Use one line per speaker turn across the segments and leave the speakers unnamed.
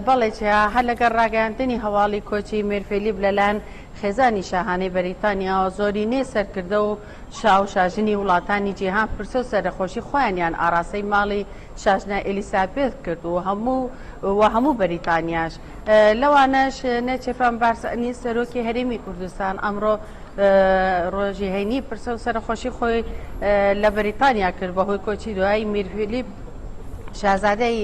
بەڵێ هەر لەگەڵ ڕاگەاندنی هەواڵی کۆچی مێرفێلیب لەلایەن خێزانی شاهانەی بەریتانیا زۆرینەی سەرکردە و شاژنی وڵاتانی جیهان پرسە و سەرخۆشی خۆیانیان ئاراستەی ماڵی شاژنە ئێلیسابێت کرد و هەموو بەریتانیاش لەوانەش نەچێفان بارسەنی سەرۆکی هەرێمی کوردستان ئەمڕۆ ڕۆژی هەینی پرسە و سەرخۆشی خۆی لە بەریتانیا کرد بەهۆی کۆچی دوایی میرفیلیپ شازادەی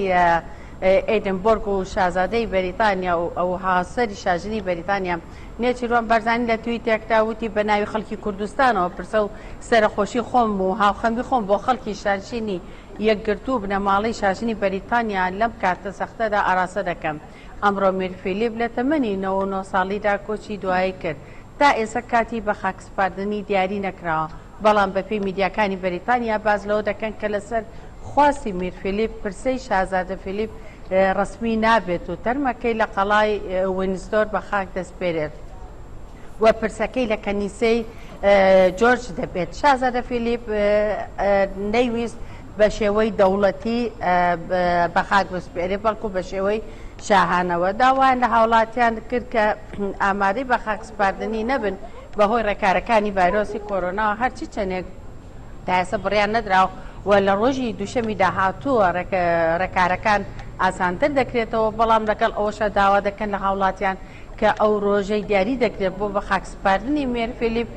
ئێدنبۆرگ و شازادەی بەریتانیا و ئەو هاسەری شاژنی بەریتانیا نێچیروان بەرزانی لە توی تێکتا وتی بە ناوی خەڵکی کوردستانەوە پرسە و سەرخۆشی خۆم و هاوخەمی خۆم بۆ خەڵکی شارشینی یەکگرتوو بنەماڵی شاژنی بەریتانیا لەم کاتە سەختەدا ئاراسە دەکەم. ئەمڕۆ میرفیلیپ لە تەمەنی ৯ ساڵیدا کۆچی دوایی کرد تا ئێستا کاتی بە خاکسپاردنی دیاری نەکراوە، بەڵام بەپێی میدیاکانی بەریتانیا باز لەوە دەکەن کە لەسەر خواستی میرفیلیپ پرسەی شازادە فیلیپ ڕسمی نابێت و تەرمەکەی لە قەڵای وینستۆر بە خاک دەستپێرێت و پرسەکەی لە کەنیسەی جۆرج دەبێت. شازادە فیلیپ نەیویست بە شێوەی دەوڵەتی بە خاک بەسپێرێ بەڵکو بە شێوەی شاهانەوە داوایان لە هاوڵاتیان کرد کە ئامادەی بە خاکسپاردنی نەبن بەهۆی ڕێکارەکانی ڤایرۆسی کۆرۆنا هەرچی چەندێک تا ئێستا بڕیان نەدراوە و لە ڕۆژی دووشەمی داهاتووە ڕێکارەکان ئاسانتر دەکرێتەوە، بەڵام لەگەڵ ئەوەشە داوا دەکەن لە هاوڵاتیان کە ئەو ڕۆژەی دیاری دەکرێت بۆ بە خاکسپاردنی مێرفیلیپ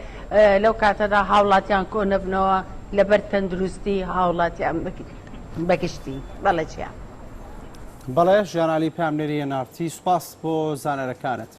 لەو کاتەدا هاوڵاتیان کۆ نەبنەوە لەبەر تەندروستی هاوڵاتیان بەگشتی. بەڵێ چیان
بەڵێ ژیانالی پامنێری نارتی سوپاس بۆ زانەرەکانت.